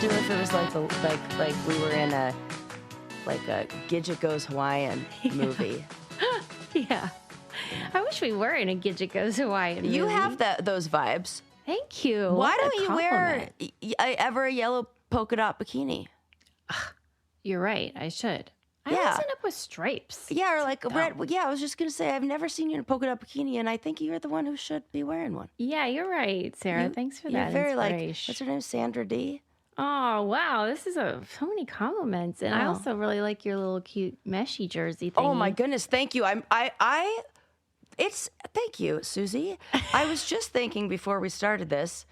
would do if it was like we were in a Gidget Goes Hawaiian movie. Yeah. I wish we were in a Gidget Goes Hawaiian movie. You have those vibes. Thank you. Why What a don't you wear compliment. ever a yellow polka dot bikini? You're right. I should. I Yeah. always end up with stripes. Yeah, or like a red. Yeah, I was just gonna say I've never seen you in a polka dot bikini, and I think you're the one who should be wearing one. Yeah, you're right, Sarah. Thanks for that You're very inspiration. what's her name? Sandra D. Oh, wow. This is so many compliments. And I also really like your little cute meshy jersey thing. Oh my goodness, thank you. Thank you, Susie. I was just thinking before we started this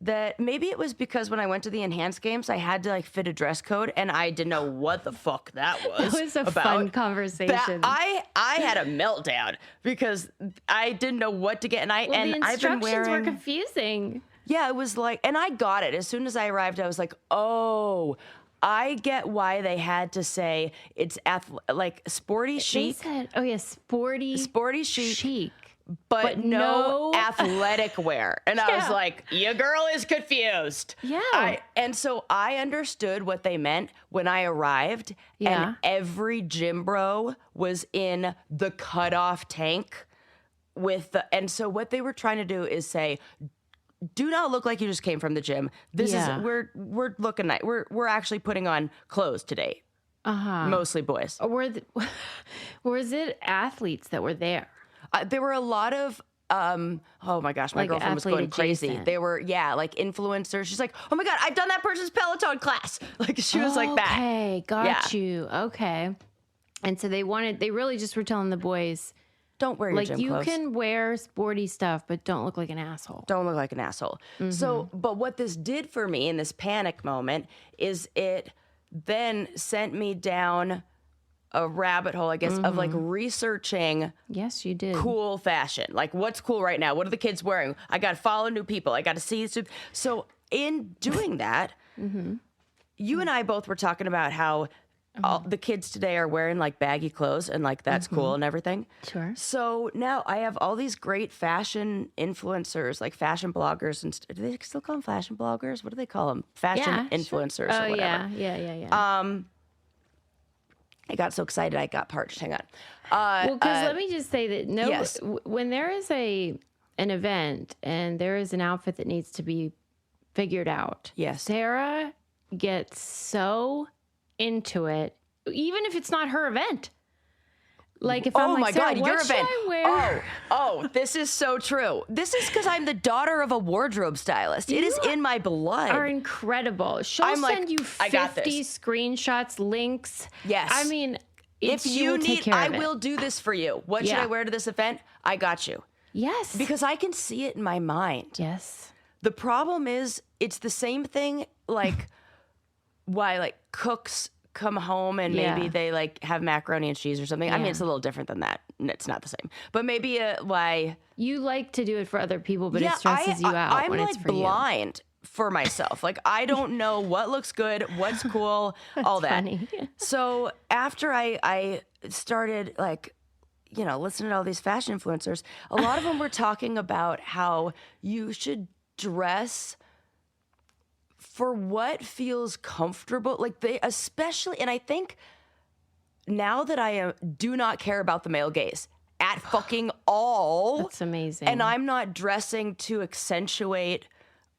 that maybe it was because when I went to the Enhanced Games, I had to fit a dress code, and I didn't know what the fuck that was. It was a fun conversation. I had a meltdown because I didn't know what to get, and the I've been instructions wearing. were confusing. Yeah, it was and I got it as soon as I arrived. I was like, oh. I get why they had to say it's sporty chic. They said, oh yeah, sporty chic. But no athletic wear. And I was like, your girl is confused. Yeah. And so I understood what they meant when I arrived. Yeah. And every gym bro was in the cutoff tank and so what they were trying to do is say, do not look like you just came from the gym. This is we're looking nice. We're actually putting on clothes today. Mostly boys. Was it athletes that were there? There were a lot of oh my gosh, my girlfriend was going crazy. Adjacent. They were influencers. She's like, oh my God, I've done that person's Peloton class. She was like that. Okay, got you. Okay. And so they really just were telling the boys, don't wear your gym clothes. You can wear sporty stuff, but don't look like an asshole. Don't look like an asshole. Mm-hmm. So, but what this did for me in this panic moment is it then sent me down a rabbit hole, I guess, of researching. Yes, you did. Cool fashion. What's cool right now? What are the kids wearing? I got to follow new people. I got to see. So in doing that, you and I both were talking about how all the kids today are wearing baggy clothes and that's cool and everything. Sure. So now I have all these great fashion influencers, fashion bloggers, and do they still call them fashion bloggers? What do they call them? Fashion influencers or whatever. Yeah. I got so excited I got parched. Hang on. Because let me just say that when there is an event and there is an outfit that needs to be figured out, Sarah gets so into it, even if it's not her event. If I'm my God, Sarah, your what should event. I wear? Oh, this is so true. This is because I'm the daughter of a wardrobe stylist. It is in my blood. Are incredible. She'll send you 50 screenshots, links. Yes. I mean, if you need, I will do this for you. What should I wear to this event? I got you. Yes. Because I can see it in my mind. Yes. The problem is, it's the same thing why cooks come home and maybe they have macaroni and cheese or something. I mean, it's a little different than that. It's not the same. But maybe why you like to do it for other people, but it stresses you out when it's for you. I'm blind for myself. I don't know what looks good, what's cool, all that. Funny. So after I started listening to all these fashion influencers, a lot of them were talking about how you should dress for what feels comfortable, especially, and I think now that I do not care about the male gaze at fucking all. That's amazing. And I'm not dressing to accentuate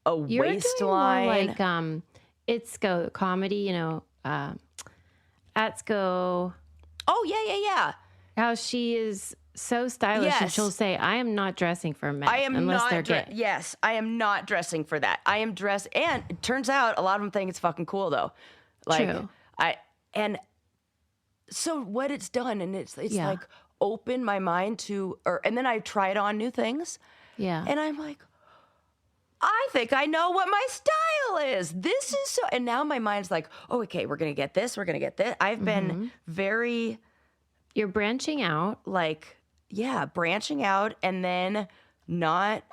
a You're waistline. Doing more It's Go comedy, Atsko. Oh yeah. How she is so stylish, and she'll say, "I am not dressing for men unless they're gay." Yes, I am not dressing for that. I am dressed, and it turns out a lot of them think it's fucking cool though. True. And so what it's done, and it's opened my mind to, and then I tried on new things. Yeah. And I'm like, I think I know what my style is. This is so, and now my mind's like, oh, okay, we're gonna get this. We're gonna get this. I've been very. You're branching out. Branching out and then not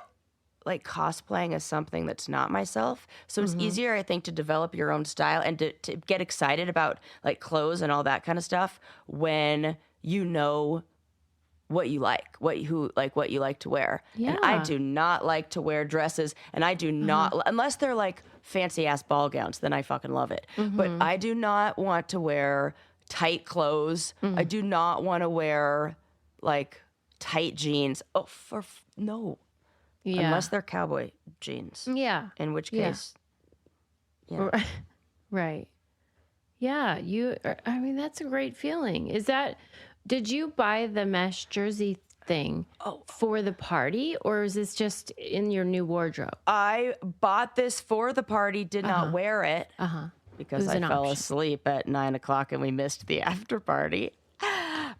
cosplaying as something that's not myself. So it's easier, I think, to develop your own style and to get excited about clothes and all that kind of stuff when you know what you like, what you like to wear. Yeah. And I do not like to wear dresses, and I do not, unless they're like fancy ass ball gowns, then I fucking love it. But I do not want to wear tight clothes. I do not want to wear like tight jeans. Oh, no. Yeah. Unless they're cowboy jeans. Yeah. In which case, Right. Yeah, I mean, that's a great feeling. Did you buy the mesh jersey thing for the party, or is this just in your new wardrobe? I bought this for the party, did not wear it because I fell asleep at 9:00 and we missed the after party.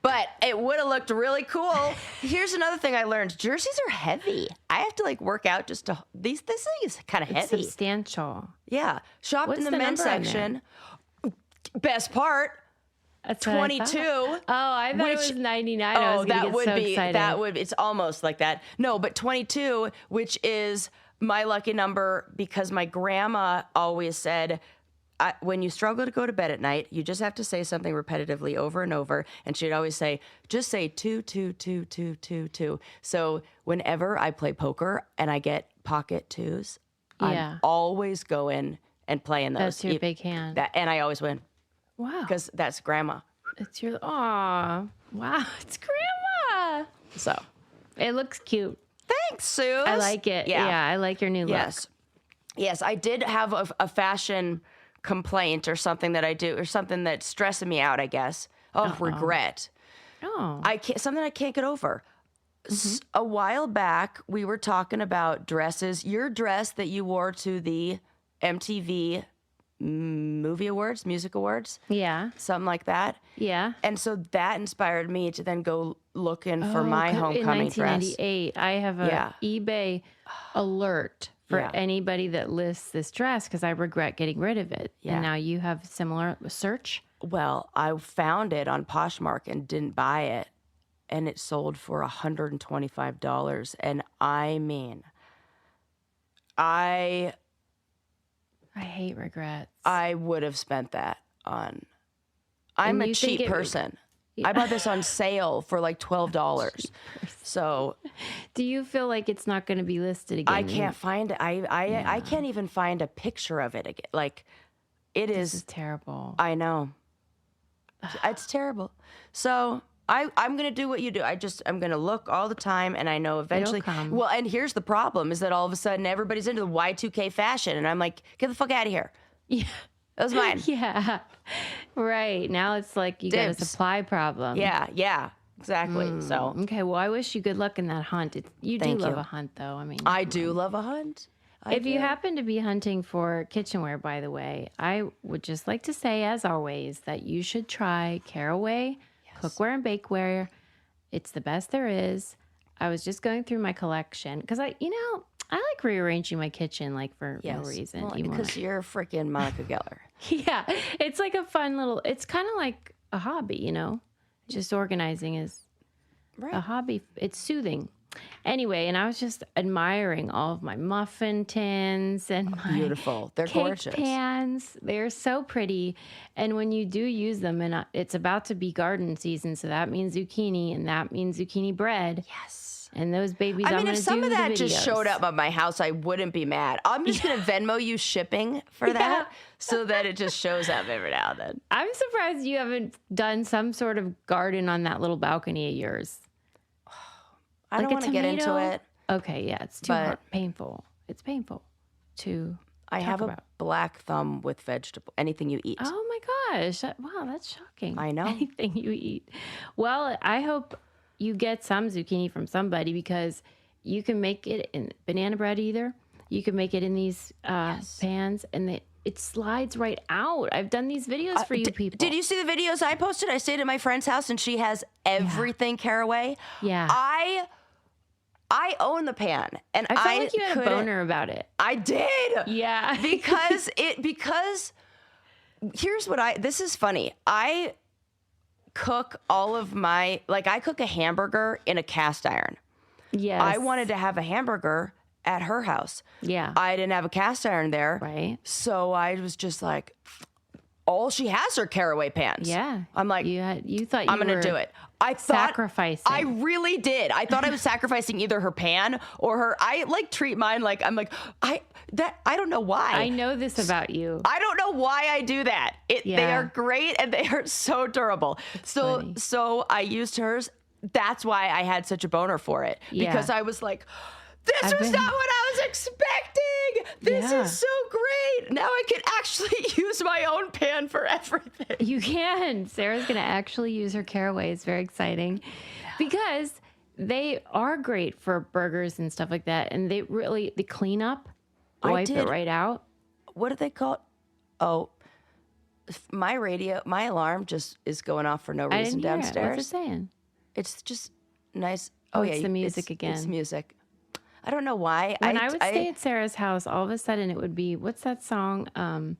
But it would have looked really cool. Here's another thing I learned. Jerseys are heavy. I have to like work out just to, this thing is kind of heavy. Substantial. Yeah. Shopped in the men's section. Best part, That's 22. I thought it was 99. I was that get would so be excited. it's almost like that. No, but 22, which is my lucky number because my grandma always said, when you struggle to go to bed at night, you just have to say something repetitively over and over. And she'd always say, just say 2, 2, 2, 2, 2, 2. So whenever I play poker and I get pocket twos, I'm always going and playing those. That's your big hand. And I always win. Wow. Because that's grandma. It's your, wow, it's grandma. So it looks cute. Thanks, Sue. I like it. Yeah, I like your new look. Yes, I did have a fashion complaint or something that I do, or something that's stressing me out, I guess. Regret. Something I can't get over. A while back, we were talking about dresses. Your dress that you wore to the MTV music awards. Yeah. Something like that. Yeah. And so that inspired me to then go looking for my homecoming dress. In 1998, I have a eBay alert for anybody that lists this dress because I regret getting rid of it. Yeah. And now you have similar search? Well, I found it on Poshmark and didn't buy it. And it sold for $125. And I mean, I hate regrets. I would have spent that on. I'm a cheap person. I bought this on sale for like $12. So, do you feel like it's not going to be listed again? I can't find it. I can't even find a picture of it again. Like, This is terrible. I know. It's terrible. So I'm going to do what you do. I'm going to look all the time, and I know eventually. Well, and here's the problem is that all of a sudden everybody's into the Y2K fashion, and I'm like, get the fuck out of here. Yeah. That was mine. Yeah. Right. Now it's like you got a supply problem. Yeah. Exactly. So. Okay. Well, I wish you good luck in that hunt. You do love a hunt, though. I mean. I do love a hunt. If you happen to be hunting for kitchenware, by the way, I would just like to say, as always, that you should try Caraway cookware and bakeware. It's the best there is. I was just going through my collection because I like rearranging my kitchen like for no reason. Well, because you're freaking Monica Geller. Yeah, it's like a fun little. It's kind of like a hobby, Just organizing is a hobby. It's soothing. Anyway, and I was just admiring all of my muffin tins and my beautiful. They're cake gorgeous pans. They're so pretty. And when you do use them, and it's about to be garden season, so that means zucchini, and that means zucchini bread. Yes. And those babies, I mean, if some of that just showed up at my house, I wouldn't be mad. I'm just going to Venmo you shipping for that so that it just shows up every now and then. I'm surprised you haven't done some sort of garden on that little balcony of yours. I don't want to get into it. Okay, yeah, it's too painful. It's painful to I have a black thumb with anything you eat. Oh my gosh. Wow, that's shocking. I know. Anything you eat. Well, I hope you get some zucchini from somebody because you can make it in banana bread either. You can make it in these pans and it slides right out. I've done these videos for you people. Did you see the videos I posted? I stayed at my friend's house and she has everything Caraway. Yeah. I own the pan, and I felt like you had a boner about it. I did. Yeah. because here's what this is funny. I cook I cook a hamburger in a cast iron. Yes. I wanted to have a hamburger at her house. Yeah. I didn't have a cast iron there. Right. So I was just like, all she has are Caraway pans. Yeah. I'm like, you thought I'm going to do it. I thought sacrificing. I really did. I thought I was sacrificing either her pan or her. I like treat mine like I'm like I don't know why. I know this about you. I don't know why I do that. They are great and they are so durable. So I used hers. That's why I had such a boner for it because I was like, this was not what I was expecting. This is so great. Now I can actually use my own pan for everything. You can. Sarah's going to actually use her caraway. It's very exciting because they are great for burgers and stuff like that. And they really, the cleanup, wipe it right out. What do they call it? Oh, my alarm just is going off for no reason downstairs. What's it saying? It's just nice. Oh, it's the music again. It's music. I don't know why. When I would stay at Sarah's house, all of a sudden it would be, what's that song?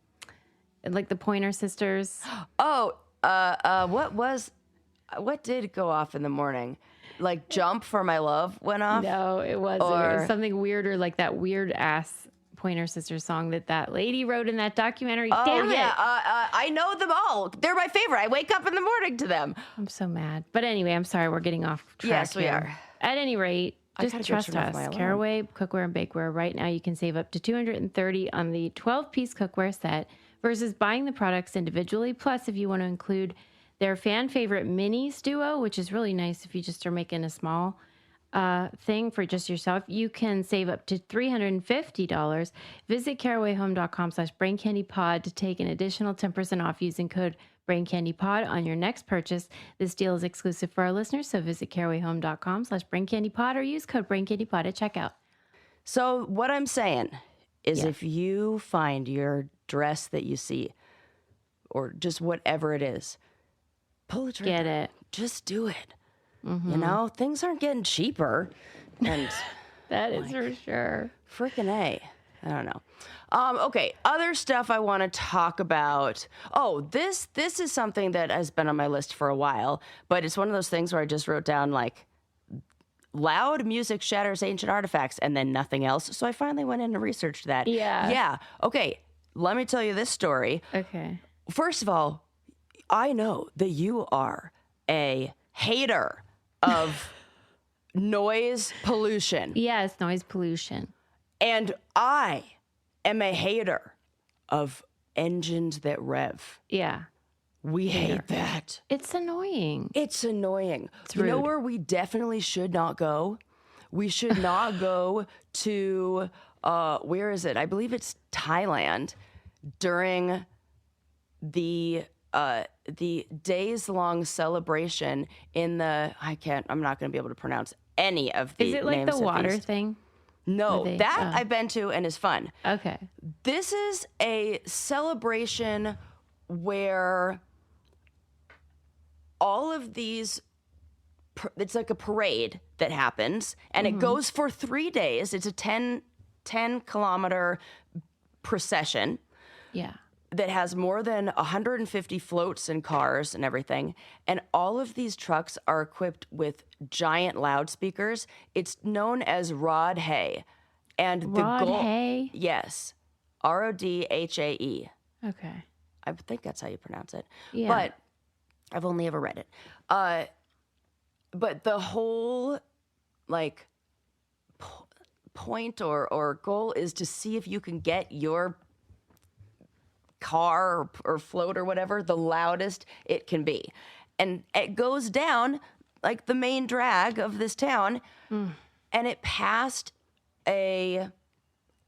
Like the Pointer Sisters. Oh, what did go off in the morning? Like Jump for My Love went off? No, it wasn't. It was something weirder, like that weird ass Pointer Sisters song that lady wrote in that documentary. Oh, Damn it. I know them all. They're my favorite. I wake up in the morning to them. I'm so mad. But anyway, I'm sorry. We're getting off track. Yes, we are. At any rate, just trust us. Caraway cookware and bakeware. Right now, you can save up to $230 on the 12-piece cookware set versus buying the products individually. Plus, if you want to include their fan favorite minis duo, which is really nice if you just are making a small thing for just yourself, you can save up to $350. Visit carawayhome.com/braincandypod to take an additional 10% off using code BrainCandyPod on your next purchase. This deal is exclusive for our listeners, so visit carawayhome.com/BrainCandyPod or use code BrainCandyPod at checkout. So what I'm saying is if you find your dress that you see or just whatever it is, pull the trigger. Get it. Just do it. Mm-hmm. You know, things aren't getting cheaper. And that is for sure. Freaking A. I don't know. Okay, other stuff I want to talk about. Oh, this is something that has been on my list for a while, but it's one of those things where I just wrote down like loud music shatters ancient artifacts and then nothing else. So I finally went in and researched that. Yeah. Okay, let me tell you this story. Okay. First of all, I know that you are a hater of noise pollution. Yes, noise pollution. And I am a hater of engines that rev. Yeah. We hate that. It's annoying. It's annoying. It's rude. You know where we definitely should not go? We should not go to, where is it? I believe it's Thailand during the days-long celebration in I'm not going to be able to pronounce any of the names. Is it like the water thing? No, I've been to and is fun. Okay. This is a celebration where all of these, it's like a parade that happens and it goes for 3 days. It's a 10-kilometer procession. Yeah. That has more than 150 floats and cars and everything. And all of these trucks are equipped with giant loudspeakers. It's known as Rod Hay. And the goal... Hay? Yes. RODHAE. Okay. I think that's how you pronounce it. Yeah. But I've only ever read it. But the whole, like, point or goal is to see if you can get your car or float or whatever the loudest it can be, and it goes down like the main drag of this town, and it passed a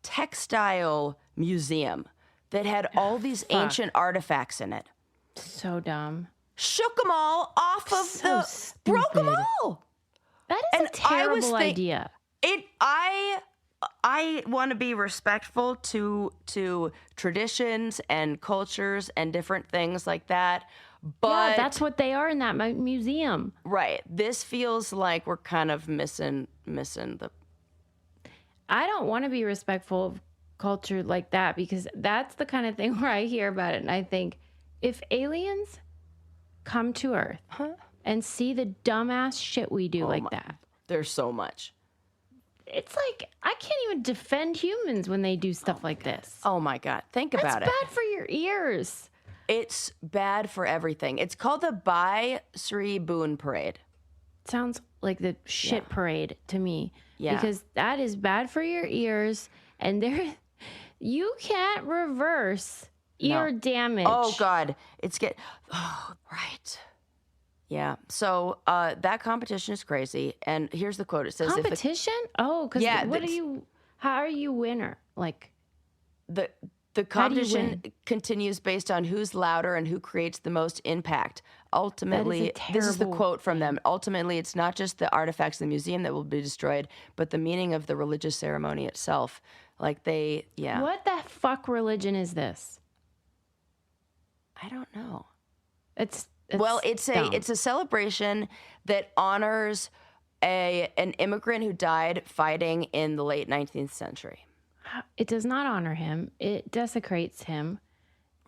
textile museum that had all these ancient artifacts in it. So dumb. Shook them all off of broke them all. That is a terrible idea. I want to be respectful to traditions and cultures and different things like that. But that's what they are in that museum. Right. This feels like we're kind of missing the... I don't want to be respectful of culture like that because that's the kind of thing where I hear about it and I think if aliens come to Earth and see the dumbass shit we do that. There's so much. It's like, I can't even defend humans when they do stuff like this. Oh my God. Think about it. It's bad for your ears. It's bad for everything. It's called the Bai Sri Boon Parade. Sounds like the shit parade to me. Yeah. Because that is bad for your ears, and you can't reverse ear damage. Oh, God. Right. Yeah. So that competition is crazy. And here's the quote. It says... Competition? Because how are you winner? Like... The competition continues based on who's louder and who creates the most impact. Ultimately, this is the quote from them. Ultimately, it's not just the artifacts in the museum that will be destroyed, but the meaning of the religious ceremony itself. Like What the fuck religion is this? I don't know. It's a celebration that honors an immigrant who died fighting in the late 19th century. It does not honor him. It desecrates him.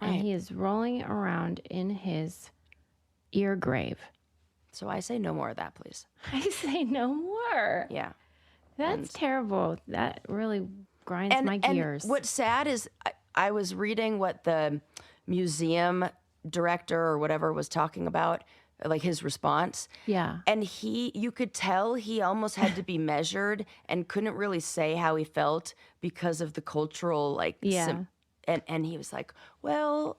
Right. And he is rolling around in his ear grave. So I say no more of that, please. I say no more. Yeah. That's terrible. That really grinds my gears. And what's sad is I was reading what the museum director or whatever was talking about, like his response. Yeah. And you could tell he almost had to be measured and couldn't really say how he felt because of the cultural, and he was like, well,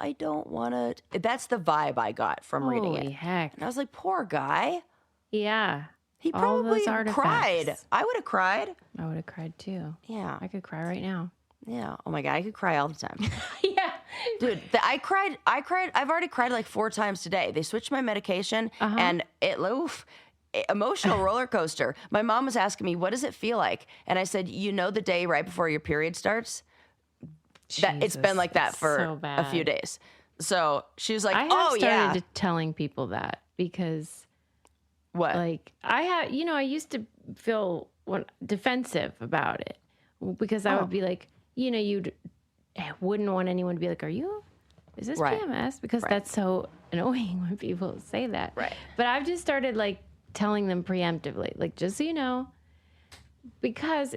I don't want to. That's the vibe I got from reading it. Holy heck. And I was like, poor guy. Yeah. He probably cried. I would have cried. I would have cried too. Yeah. I could cry right now. Yeah. Oh my God. I could cry all the time. Yeah. Dude, I cried. I've already cried like 4 times today. They switched my medication and emotional roller coaster. My mom was asking me, what does it feel like? And I said, the day right before your period starts, that it's been like that for a few days. So she was like, I started telling people that because what? Like I used to feel defensive about it because I would be like, I wouldn't want anyone to be like, is this PMS? Because that's so annoying when people say that. Right. But I've just started like telling them preemptively, like, just so you know, because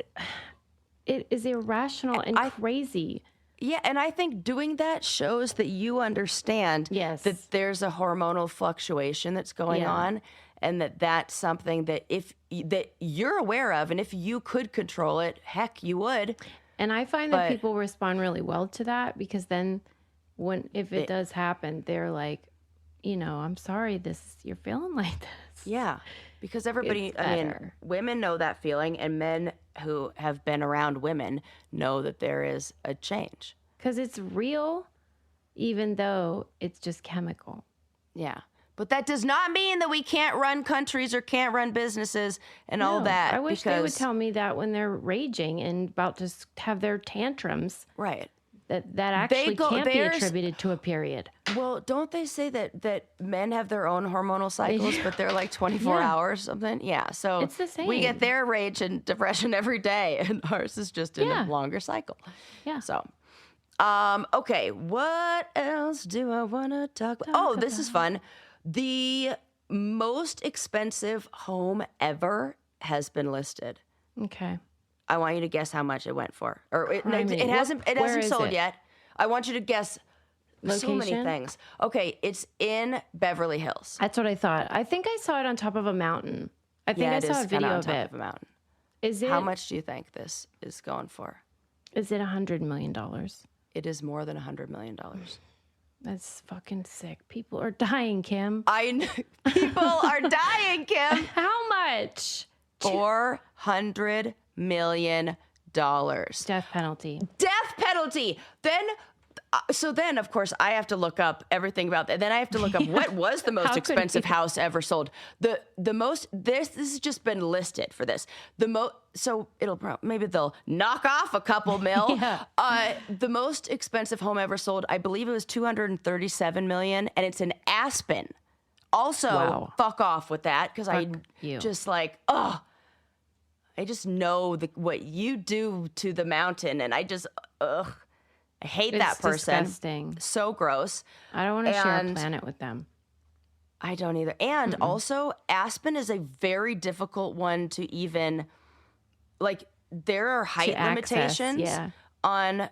it is irrational and crazy. Yeah, and I think doing that shows that you understand that there's a hormonal fluctuation that's going on, and that's something that that you're aware of, and if you could control it, heck, you would. And I find that people respond really well to that because then if it does happen, they're like, I'm sorry, you're feeling like this. Yeah, because everybody, women know that feeling, and men who have been around women know that there is a change. Because it's real, even though it's just chemical. Yeah. But that does not mean that we can't run countries or can't run businesses and all that. I wish they would tell me that when they're raging and about to have their tantrums. Right. That actually can't be attributed to a period. Well, don't they say that men have their own hormonal cycles, but they're like 24 hours or something? Yeah. So it's the same. We get their rage and depression every day, and ours is just in a longer cycle. Yeah. So, okay. What else do I want to talk about? This is fun. The most expensive home ever has been listed. Okay. I want you to guess how much it went for. Or it hasn't sold yet. I want you to guess so many things. Okay, it's in Beverly Hills. That's what I thought. I think I saw it on top of a mountain. I think I saw a video on of top it. Of a mountain. Is it? How much do you think this is going for? Is it $100 million? It is more than $100 million. That's fucking sick. People are dying, Kim. People are dying, Kim. How much? $400 million. Death penalty. Death penalty. Then, of course, I have to look up everything about that. Then I have to look up what was the most expensive house ever sold. The most. This has just been listed for this. So maybe they'll knock off a couple mil. The most expensive home ever sold, I believe it was $237 million, and it's in Aspen. Also, fuck off with that because just like I just know what you do to the mountain, and I just I hate that person. Disgusting. So gross. I don't want to share a planet with them. I don't either. And also, Aspen is a very difficult one to even there are height limitations on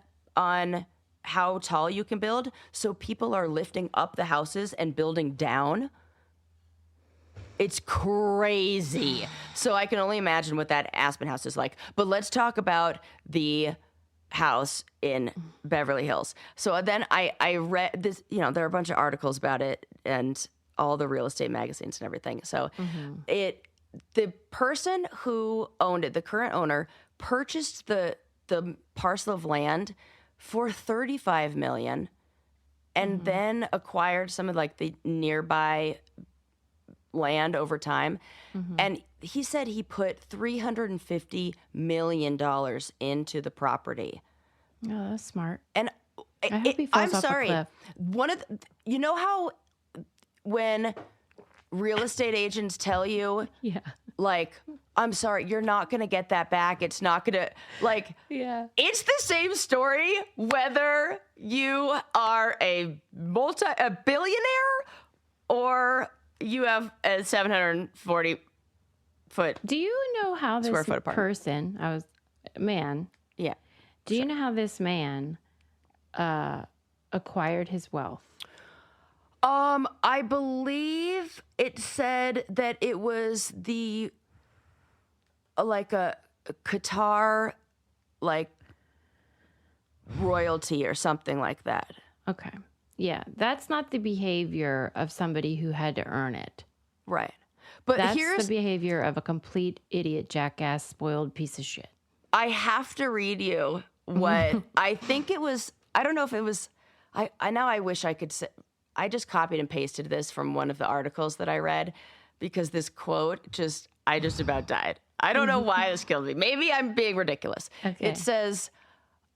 how tall you can build. So people are lifting up the houses and building down. It's crazy. So I can only imagine what that Aspen house is like. But let's talk about the house in Beverly Hills. So then I read this, there are a bunch of articles about it and all the real estate magazines and everything. So the person who owned it, the current owner, purchased the parcel of land for $35 million and then acquired some of like the nearby land over time. And he said he put $350 million into the property. Oh, that's smart. And I hope he falls I'm off sorry. a cliff. You know how when real estate agents tell you, like, I'm sorry, you're not going to get that back. It's not going to, like, it's the same story whether you are a billionaire or you have a 740 foot. Do you know how this person, do you know how this man acquired his wealth? I believe it said that it was like a Qatar, like royalty or something like that. Okay. Yeah, that's not the behavior of somebody who had to earn it. Right. But that's the behavior of a complete idiot, jackass, spoiled piece of shit. I have to read you what I think it was. I don't know if it was. I wish I could say. I just copied and pasted this from one of the articles that I read because this quote I just about died. I don't know why this killed me. Maybe I'm being ridiculous. Okay. It says,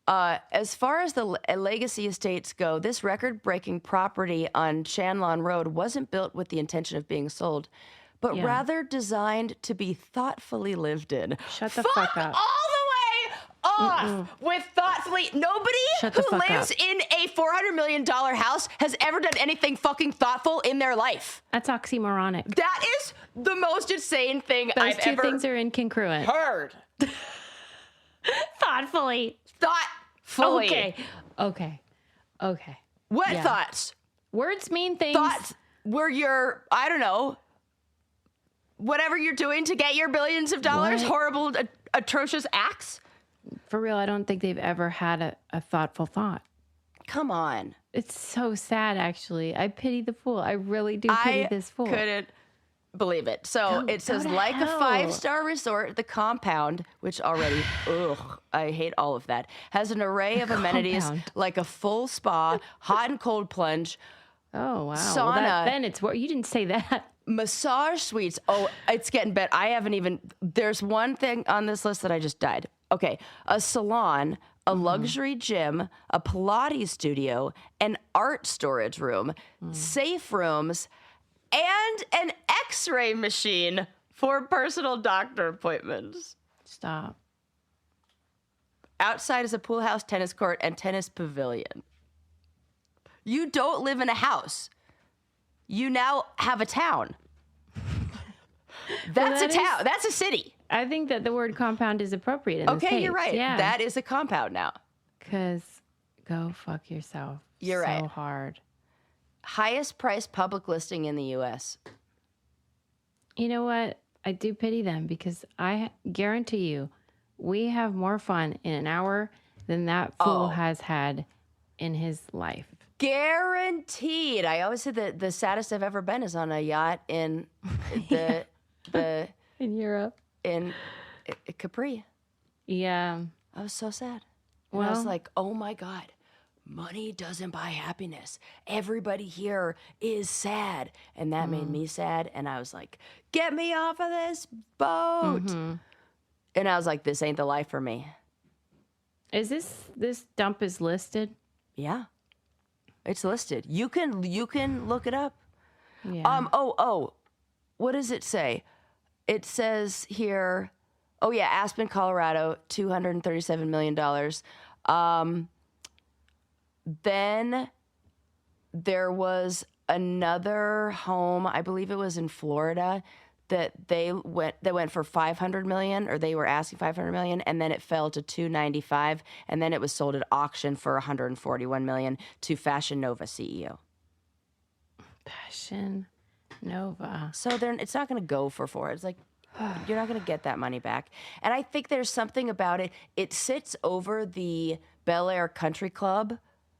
as far as the legacy estates go, this record-breaking property on Shanlawn Road wasn't built with the intention of being sold, but rather designed to be thoughtfully lived in. Shut the fuck up. All the way off with thoughtfully. Nobody who lives in a $400 million house has ever done anything fucking thoughtful in their life. That's oxymoronic. That is the most insane thing I've ever heard. Those two things are incongruent. Thoughtfully. Okay. What thoughts? Words mean things. Thoughts were your, I don't know, whatever you're doing to get your billions of dollars, horrible, atrocious acts? For real, I don't think they've ever had a thoughtful thought. Come on. It's so sad, actually. I pity the fool. I really do pity this fool. I couldn't believe it. So it says, like a 5-star resort, the compound, which already, I hate all of that, has an array of amenities like a full spa, hot and cold plunge. Oh, wow. Sauna. Well, then it's what you didn't say that. Massage suites. Oh, it's getting better. There's one thing on this list that I just died. Okay. A salon, a luxury gym, a Pilates studio, an art storage room, safe rooms, and an x-ray machine for personal doctor appointments. Stop. Outside is a pool house, tennis court, and tennis pavilion. You don't live in a house. You now have a town. That's a town. That's a city. I think that the word compound is appropriate in this case. Okay, you're right. Yeah. That is a compound now. Because go fuck yourself. You're right. So hard. Highest priced public listing in the U.S. You know what? I do pity them because I guarantee you we have more fun in an hour than that fool has had in his life. Guaranteed. I always say that the saddest I've ever been is on a yacht in the in Europe, in Capri. Yeah, I was so sad. And I was like, oh my God, money doesn't buy happiness. Everybody here is sad, and that made me sad. And I was like, get me off of this boat. And I was like, this ain't the life for me. Is this dump is listed? Yeah. It's listed. You can look it up. Yeah. What does it say? It says here, Aspen, Colorado, $237 million. Then there was another home, I believe it was in Florida, that they went for 500 million, or they were asking 500 million, and then it fell to 295, and then it was sold at auction for 141 million to Fashion Nova CEO. Fashion Nova. So it's not going to go for 4. It's like you're not going to get that money back. And I think there's something about it. It sits over the Bel Air Country Club.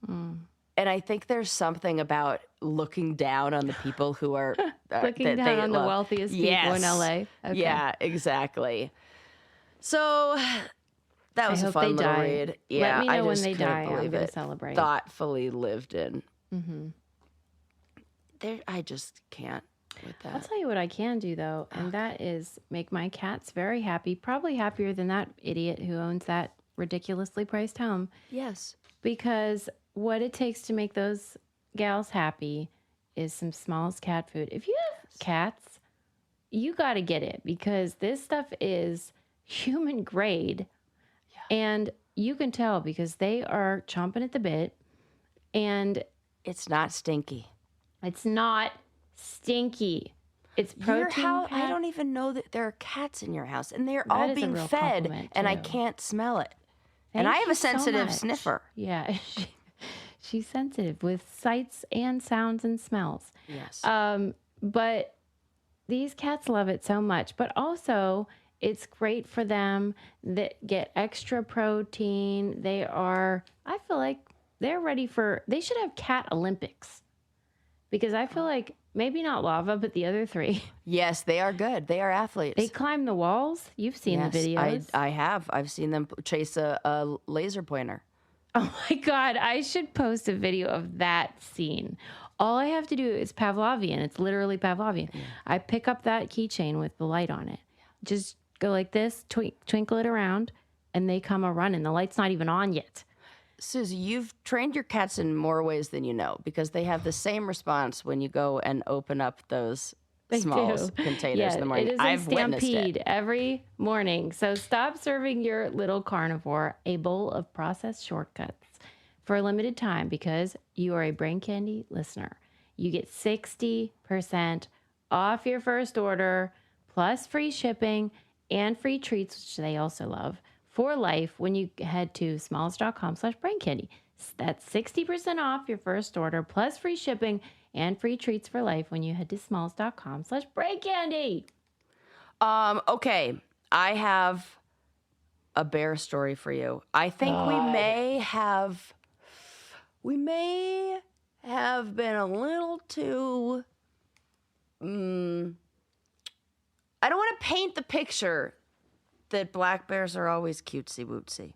And I think there's something about looking down on the people who are looking down on the wealthiest people in LA. Okay. Yeah, exactly. So that was a fun little read. Yeah, let me know when they die. I'm going to celebrate. Thoughtfully lived in. I just can't with that. I'll tell you what I can do though, and that is make my cats very happy. Probably happier than that idiot who owns that ridiculously priced home. Yes, because what it takes to make those gals happy is some Smalls cat food. If you have cats, you got to get it, because this stuff is human grade. Yeah. And you can tell because they are chomping at the bit, and it's not stinky. It's not stinky. It's protein. I don't even know that there are cats in your house, and they're all being fed, and I can't smell it. And I have a sensitive sniffer. Yeah. She's sensitive with sights and sounds and smells. Yes. But these cats love it so much. But also, it's great for them that get extra protein. I feel like they're ready they should have cat Olympics. Because I feel like maybe not Lava, but the other 3. Yes, they are good. They are athletes. They climb the walls. You've seen the videos. I have. I've seen them chase a laser pointer. Oh my God, I should post a video of that scene. All I have to do is Pavlovian. It's literally Pavlovian. Yeah. I pick up that keychain with the light on it. Just go like this, twinkle it around, and they come a-running. The light's not even on yet. Susie, you've trained your cats in more ways than you know, because they have the same response when you go and open up those Smalls containers in the morning. It is a stampede every morning. So stop serving your little carnivore a bowl of processed shortcuts for a limited time, because you are a Brain Candy listener. You get 60% off your first order, plus free shipping and free treats, which they also love, for life when you head to smalls.com/braincandy. That's 60% off your first order, plus free shipping and free treats for life when you head to smalls.com/braincandy. Okay, I have a bear story for you. I think we may have been a little too. I don't want to paint the picture that black bears are always cutesy wootsy.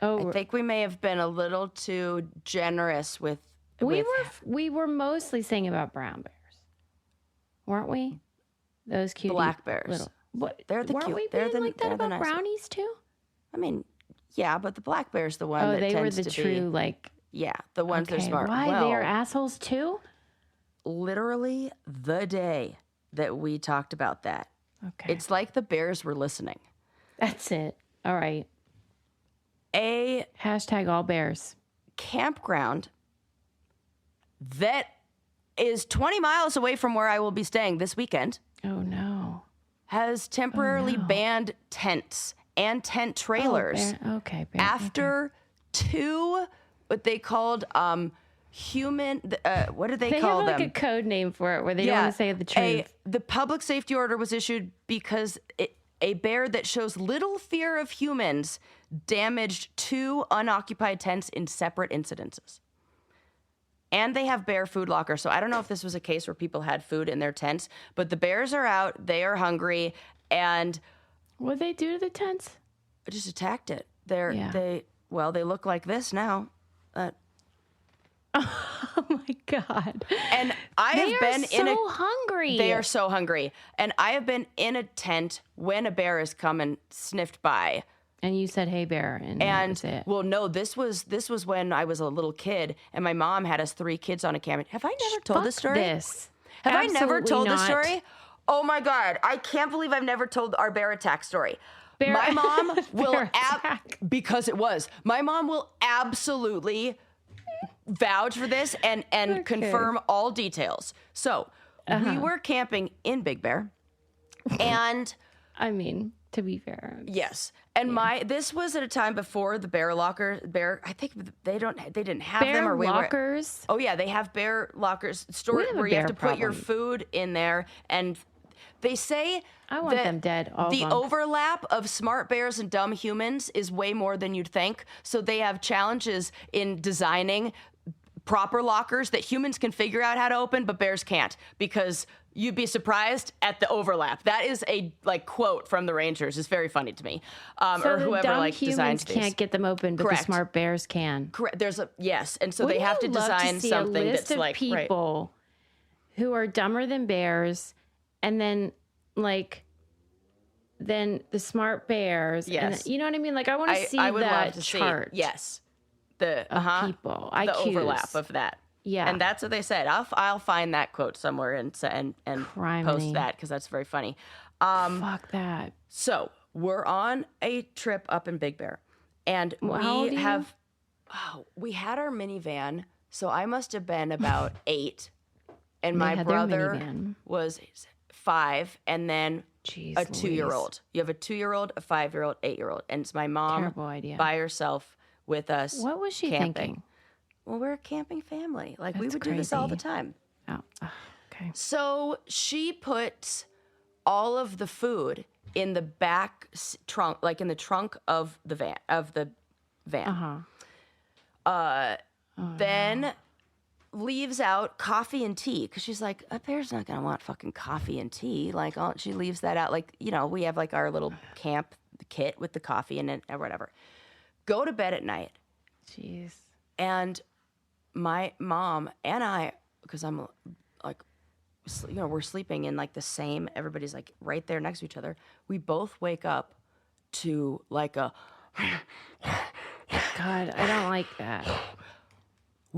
I think we may have been a little too generous with. We were mostly saying about brown bears, weren't we? Those cute black bears. They're the weren't cute. We they're being the, like that about brownies too? I mean, yeah, but the black bear's the one that they were tends the to true be, yeah, the ones that are smart. Why they are assholes too? Literally the day that we talked about that. Okay, it's like the bears were listening. That's it. All right. # all bears campground that is 20 miles away from where I will be staying this weekend. Oh no. Has temporarily banned tents and tent trailers. After 2 what they called human what do they call them? They have like a code name for it where they don't want to say the truth. The public safety order was issued because a bear that shows little fear of humans damaged 2 unoccupied tents in separate incidences. And they have bear food lockers. So I don't know if this was a case where people had food in their tents, but the bears are out. They are hungry. And what'd they do to the tents? Just attacked it. They look like this now. Oh my God. And I have been hungry. They are so hungry. And I have been in a tent when a bear has come and sniffed by. And you said, "Hey, bear," and that was it. Well, no, this was when I was a little kid, and my mom had us 3 kids on a camp. Have I never told this story? Have I never told this story? Oh my God, I can't believe I've never told our bear attack story. My mom will because it was. My mom will absolutely vouch for this and confirm all details. So we were camping in Big Bear, And I mean, to be fair. Yes. And this was at a time before the bear I think they didn't have bear them, or lockers. Oh yeah, they have bear lockers stored where you have to put your food in there, and they say I want them dead. The overlap of smart bears and dumb humans is way more than you'd think. So they have challenges in designing proper lockers that humans can figure out how to open, but bears can't, because you'd be surprised at the overlap. That is a quote from the Rangers. It's very funny to me. So or whoever dumb designs humans can't get them open, but the smart bears can. Correct. And so they have to design something that's like people who are dumber than bears, and then then the smart bears. Yes. And, you know what I mean? Like, I want to see that chart. Yes. The people. The overlap of that. Yeah. And that's what they said. I'll find that quote somewhere and post that, because that's very funny. Fuck that. So we're on a trip up in Big Bear, and we had our minivan. So I must have been about 8, and my brother was 5, and then a 2-year-old. You have a 2-year-old, a 5-year-old, 8-year-old, and it's my mom by herself with us. What was she thinking? Well, we're a camping family. Like, we would do this all the time. Oh, okay. So she puts all of the food in the back trunk, like in the trunk of the van. Then leaves out coffee and tea, because she's like, a bear's not gonna want fucking coffee and tea. Like, she leaves that out. Like, we have like our little camp kit with the coffee in it or whatever. Go to bed at night. Jeez. And my mom and I, because I'm like, we're sleeping in like the same, everybody's like right there next to each other. We both wake up to like a, God, I don't like that.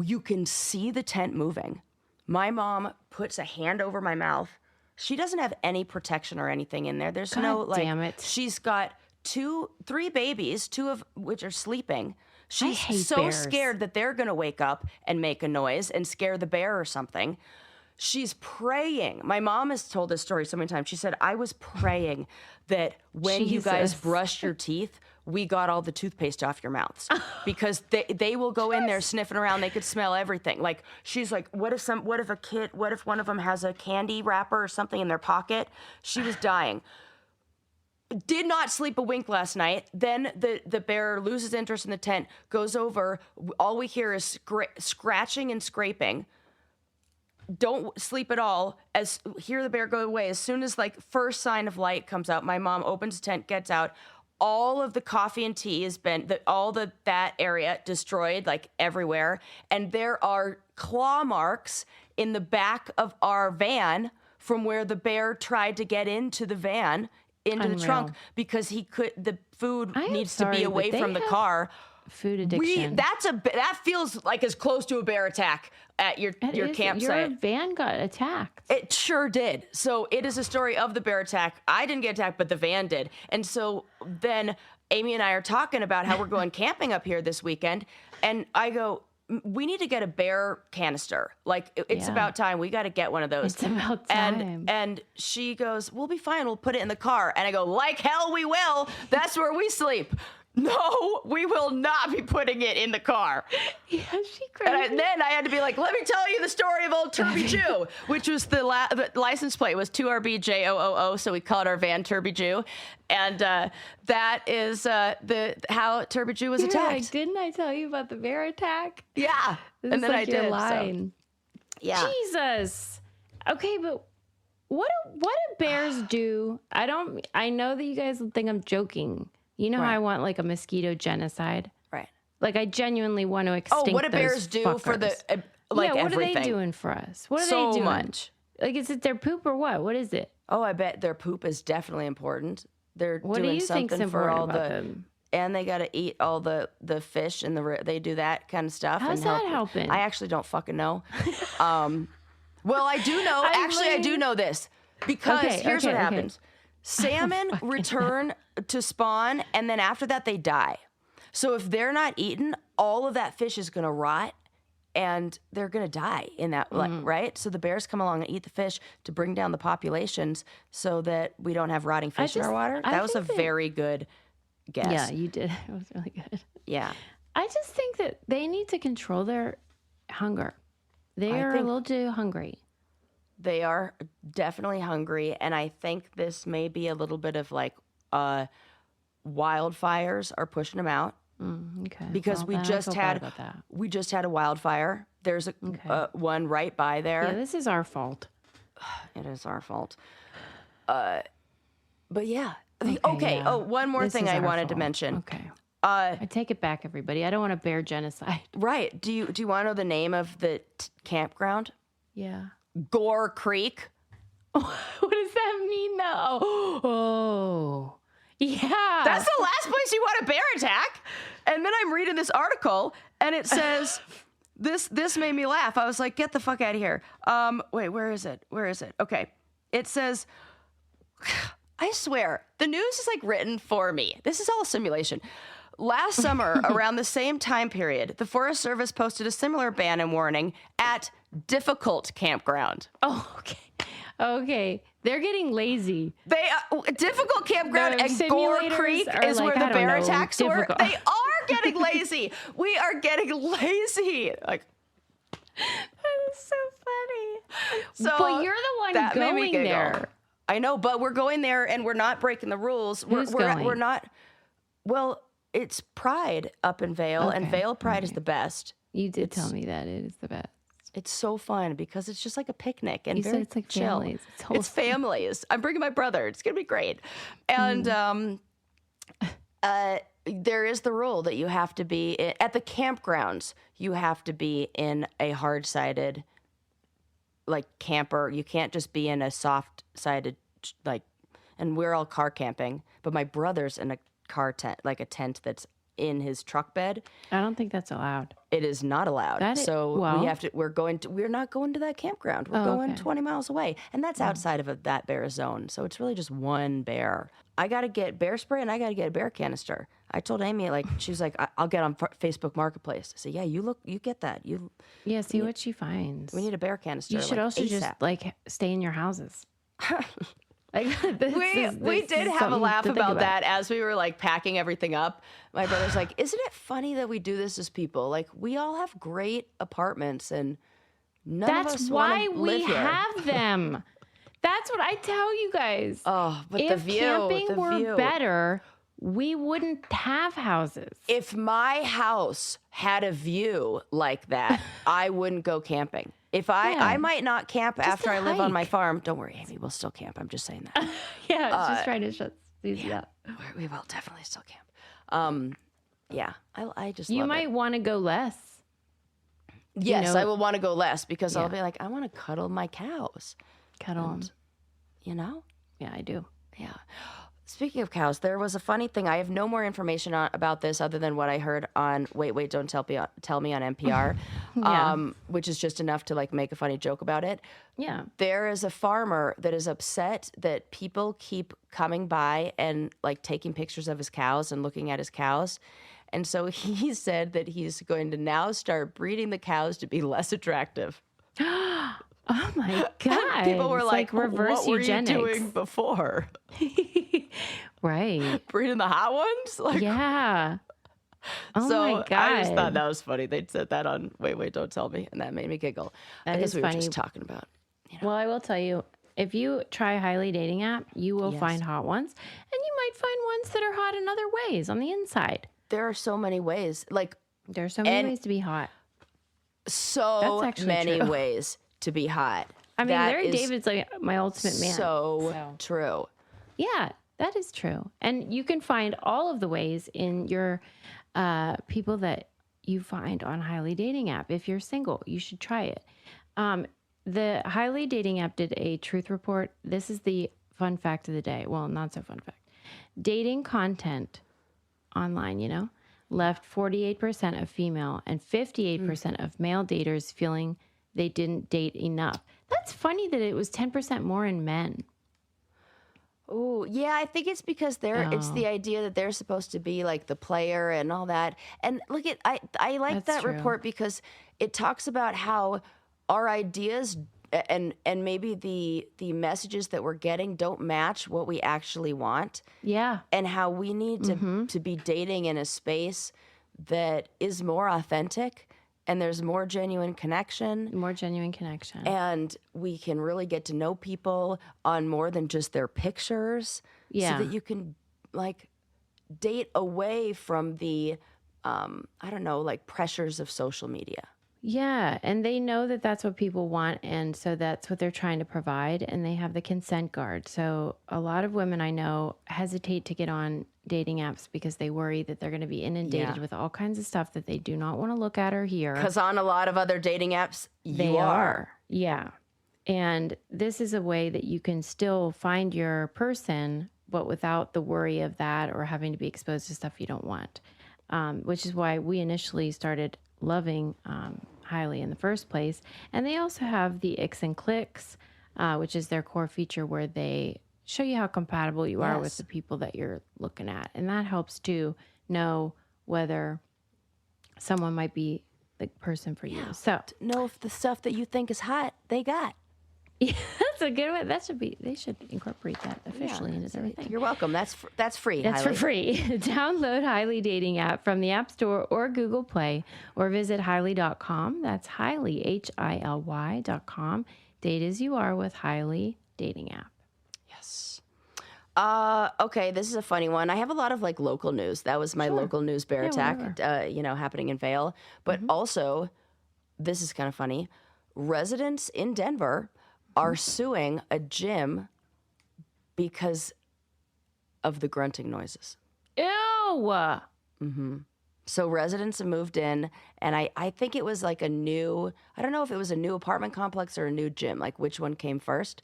You can see the tent moving. My mom puts a hand over my mouth. She doesn't have any protection or anything in there. There's no like, damn it. She's got 3 babies, 2 of which are sleeping. She's so bears. scared that they're going to wake up and make a noise and scare the bear or something. She's praying. My mom has told this story so many times. She said, I was praying that when you guys brushed your teeth, we got all the toothpaste off your mouths, because they will go in there sniffing around. They could smell everything. Like, she's like, what if one of them has a candy wrapper or something in their pocket? She was dying. Did not sleep a wink last night. Then the bear loses interest in the tent, goes over. All we hear is scratching and scraping. Don't sleep at all. Hear the bear go away. As soon as like first sign of light comes out, my mom opens the tent, gets out. All of the coffee and tea has been, that area destroyed, like everywhere. And there are claw marks in the back of our van from where the bear tried to get into the van, into the trunk, because the food needs to be away from the car. Food addiction. That feels like as close to a bear attack at your campsite. Your van got attacked. It sure did. So it is a story of the bear attack. I didn't get attacked, but the van did. And so then Amy and I are talking about how we're going camping up here this weekend, and I go, we need to get a bear canister. Like, it's about time. We got to get one of those. It's about time. And she goes, we'll be fine. We'll put it in the car. And I go, like hell we will. That's where we sleep. No, we will not be putting it in the car. Yeah, she crazy. And then I had to be like, let me tell you the story of old Turby Jew, which was the license plate was 2RBJOOO, so we called our van Turby Jew. And that is how Turby Jew was attacked. Like, didn't I tell you about the bear attack? Yeah. And then I did. Your line. So, yeah. Jesus. Okay, but what do bears do? I know that you guys think I'm joking. You know how I want like a mosquito genocide? Right. Like, I genuinely want to extinct what do bears do fuckers. for the, what everything? are they doing for us? What are they doing? So much. Like, is it their poop or what? What is it? Oh, I bet their poop is definitely important. They're what doing do you something think's for all about the, them? And they got to eat all the fish and they do that kind of stuff. How's that helping? I actually don't fucking know. Well, I do know. I do know this, because here's what happens. Salmon return to spawn, and then after that they die. So if they're not eaten, all of that fish is going to rot, and they're going to die in that, right? So the bears come along and eat the fish to bring down the populations so that we don't have rotting fish in our water. That was a very good guess. Yeah, you did. It was really good. Yeah. I just think that they need to control their hunger. They are a little too hungry. They are definitely hungry, and I think this may be a little bit of like wildfires are pushing them out. Okay. Because we just had a wildfire. There's one right by there. Yeah, this is our fault. It is our fault. But yeah. Okay. Oh, one more thing I wanted to mention. Okay. I take it back, everybody. I don't want to bear genocide. Right. Do you want to know the name of the campground? Yeah. Gore Creek. What does that mean, though? Oh. Yeah. That's the last place you want a bear attack. And then I'm reading this article and it says this made me laugh. I was like, get the fuck out of here. Wait, where is it? Okay. It says, I swear, the news is like written for me. This is all a simulation. Last summer, around the same time period, the Forest Service posted a similar ban and warning at Difficult Campground. Oh, okay. Okay. They're getting lazy. Difficult Campground and Gore Creek is where the bear attacks were. They are getting lazy. We are getting lazy. Like, that is so funny. So but you're the one going there. I know, but we're going there and we're not breaking the rules. We're not. Well, it's Pride up in Vail, and Vail Pride is the best. You did tell me that it is the best. It's so fun because it's just like a picnic and you very said it's like chill. Families. It's families. I'm bringing my brother. It's gonna be great. And there is the rule that you have to be at the campgrounds. You have to be in a hard-sided, like camper. You can't just be in a soft-sided, like. And we're all car camping, but my brother's in a car tent, like a tent that's in his truck bed. I don't think that's allowed. It is not allowed. We have to. We're not going to that campground. We're going 20 miles away, and that's outside of that bear zone. So it's really just one bear. I got to get bear spray and I got to get a bear canister. I told Amy, like, she was like, I'll get on Facebook Marketplace. I said, yeah, you get that. See what she finds. We need a bear canister. You should also just like stay in your houses. We did have a laugh about that as we were like packing everything up. My brother's like, isn't it funny that we do this as people? Like, we all have great apartments and none of us want to live here. That's why we have them. That's what I tell you guys. Oh, but if the view. Camping were better, we wouldn't have houses. If my house had a view like that, I wouldn't go camping. I might not camp just after I live on my farm. Don't worry, Amy, we'll still camp. I'm just saying that. Just trying to shut Susie up. We will definitely still camp. I just You love might want to go less. Yes, I will want to go less because I'll be like, I want to cuddle my cows. Cuddle them. You know? Yeah, I do. Yeah. Speaking of cows, there was a funny thing. I have no more information about this other than what I heard on Wait, Don't Tell Me on NPR, which is just enough to like make a funny joke about it. Yeah. There is a farmer that is upset that people keep coming by and like taking pictures of his cows and looking at his cows. And so he said that he's going to now start breeding the cows to be less attractive. Oh my God. People were like reverse what eugenics. Were you doing before? Right. Breeding the hot ones? Like, yeah. Oh my God. I just thought that was funny. They'd said that on Wait, Don't Tell Me, and that made me giggle. That is we funny. Were just talking about. Well, I will tell you, if you try a highly dating app, you will find hot ones, and you might find ones that are hot in other ways on the inside. There are so many ways. Like there are so many ways to be hot. So many ways to be hot. I mean, Larry David's like my ultimate man. So true. Yeah, that is true. And you can find all of the ways in your people that you find on Highly Dating app. If you're single, you should try it. The Highly Dating app did a truth report. This is the fun fact of the day. Well, not so fun fact. Dating content online, left 48% of female and 58% of male daters feeling they didn't date enough. That's funny that it was 10% more in men. Oh, yeah, I think it's because it's the idea that they're supposed to be like the player and all that. And look I like that report because it talks about how our ideas and maybe the messages that we're getting don't match what we actually want. Yeah. And how we need to be dating in a space that is more authentic and there's more genuine connection. More genuine connection. And we can really get to know people on more than just their pictures. Yeah. So that you can like date away from the, I don't know, like pressures of social media. Yeah, and they know that that's what people want, and so that's what they're trying to provide, and they have the consent guard. So a lot of women I know hesitate to get on dating apps because they worry that they're going to be inundated with all kinds of stuff that they do not want to look at or hear. Because on a lot of other dating apps, they are. Yeah. And this is a way that you can still find your person, but without the worry of that or having to be exposed to stuff you don't want, which is why we initially started loving Highly in the first place. And they also have the Icks and Clicks, which is their core feature where they show you how compatible you are with the people that you're looking at. And that helps to know whether someone might be the person for you. So to know if the stuff that you think is hot, they got. Yeah, that's a good one. They should incorporate that officially into everything. You're welcome. That's free. That's Highly. for free. Download Highly Dating app from the App Store or Google Play, or visit Highly.com. That's Highly, HILY.com. Date as you are with Highly Dating app. Yes. Okay, this is a funny one. I have a lot of like local news. That was my local news bear attack, happening in Vail. But also, this is kind of funny. Residents in Denver are suing a gym because of the grunting noises. Ew! So residents have moved in, and I think it was like I don't know if it was a new apartment complex or a new gym, like which one came first.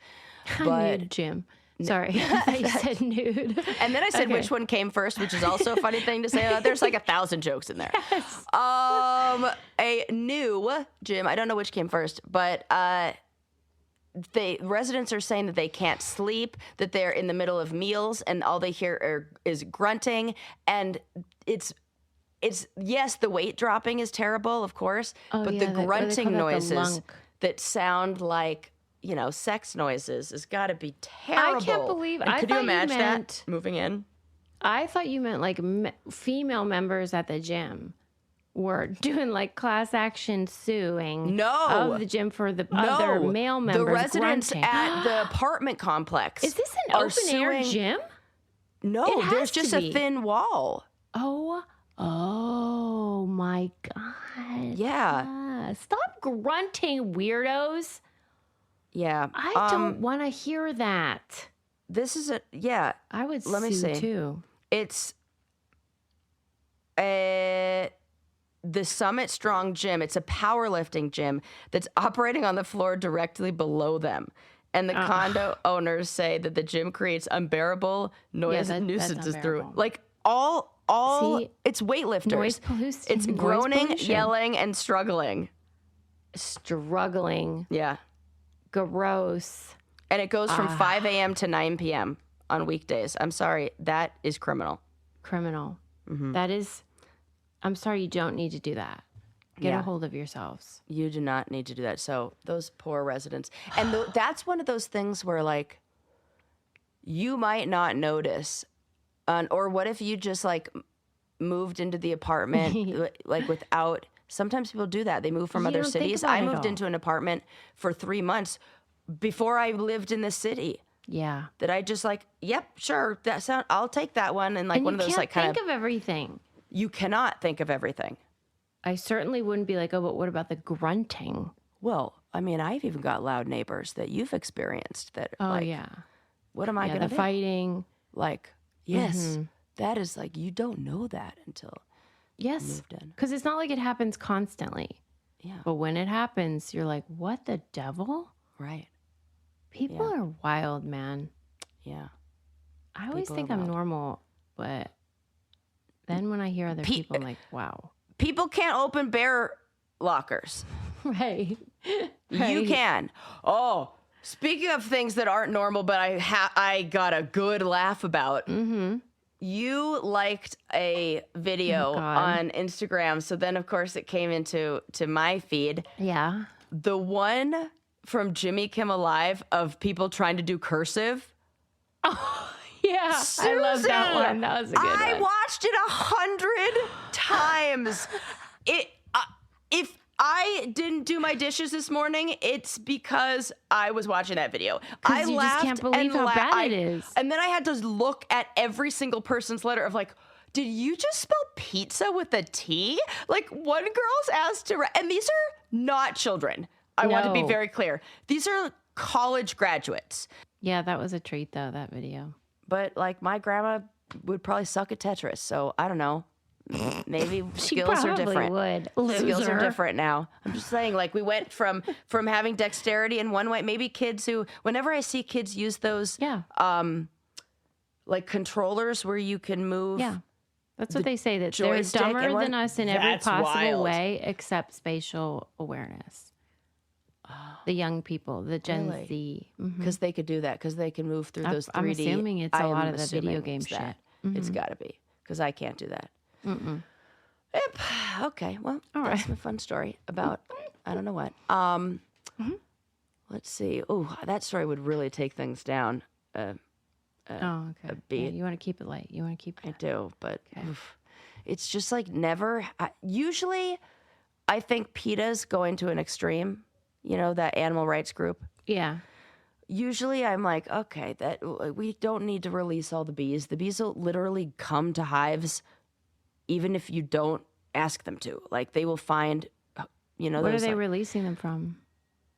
But nude gym. Sorry, I said nude. And then I said which one came first, which is also a funny thing to say. There's like 1,000 jokes in there. Yes. A new gym, I don't know which came first, but residents are saying that they can't sleep, that they're in the middle of meals, and all they hear is grunting. And it's yes, the weight dropping is terrible, of course, but the grunting noises that sound like sex noises has got to be terrible. I can't believe. Could you imagine that moving in? I thought you meant like female members at the gym were doing like class action suing of the gym for the other male members. The residents grunting. at the apartment complex. Is this an open air gym? No, there's just a thin wall. Oh my God. Yeah. Stop grunting, weirdos. Yeah. I don't want to hear that. This is I would let me sue see. too. It's the Summit Strong Gym. It's a powerlifting gym that's operating on the floor directly below them. And the condo owners say that the gym creates unbearable noise and nuisances through like all See, it's weightlifters. Noise pollution. It's groaning, yelling, and struggling. Yeah. Gross. And it goes from 5 a.m. to 9 p.m. on weekdays. I'm sorry. That is criminal. That is, I'm sorry, you don't need to do that. Get a hold of yourselves. You do not need to do that. So those poor residents. And that's one of those things where like you might not notice. Or what if you just like moved into the apartment like without, sometimes people do that. They move from other cities. I moved into an apartment for 3 months before I lived in the city. Yeah. That I just like, yep, sure. I'll take that one. And like one of those like kind of. You can't think of everything. You cannot think of everything. I certainly wouldn't be like, oh, but what about the grunting? Well, I mean, I've even got loud neighbors that you've experienced that what am I going to do? The fighting. Like, yes, that is like, you don't know that until you moved in. Because it's not like it happens constantly. Yeah. But when it happens, you're like, what the devil? Right. People are wild, man. Yeah. I always think I'm normal, but then when I hear other people, I'm like, wow. People can't open bear lockers. Right. You can. Oh, speaking of things that aren't normal, but I got a good laugh about. you liked a video on Instagram. So then, of course, it came into my feed. Yeah. The one from Jimmy Kimmel Live of people trying to do cursive. Oh, yeah. Susan, I love that one. That was a good one. I watched it 100 times. If I didn't do my dishes this morning, it's because I was watching that video. I you laughed just can't believe how bad it is. And then I had to look at every single person's letter of like, did you just spell pizza with a T? Like one girl's asked to, and these are not children. I want to be very clear. These are college graduates. Yeah, that was a treat though, that video. But like my grandma would probably suck at Tetris. So I don't know. Maybe She skills are probably different. would. Skills are Loser. different now. I'm just saying, like we went from having dexterity in one way. Maybe kids who, whenever I see kids use those, like controllers where you can move. Yeah, that's what they say. That they're joystick and dumber what- than us in every That's possible wild. way except spatial awareness. The young people, the Gen Really? Z. Because they could do that. Because they can move through those 3D. I'm assuming it's a lot I'm of the video assuming game it's shit. that. It's got to be. Because I can't do that. Yep. Okay. Well, that's a fun story about I don't know what. Let's see. Oh, that story would really take things down. Okay. beat. Yeah, you want to keep it light. You want to keep it. I do, but it's just like never. Usually, I think PETA's going to an extreme. You know, that animal rights group. Yeah. Usually, I'm like, okay, that we don't need to release all the bees. The bees will literally come to hives, even if you don't ask them to. Like they will find, you know. What are those, they like, releasing them from?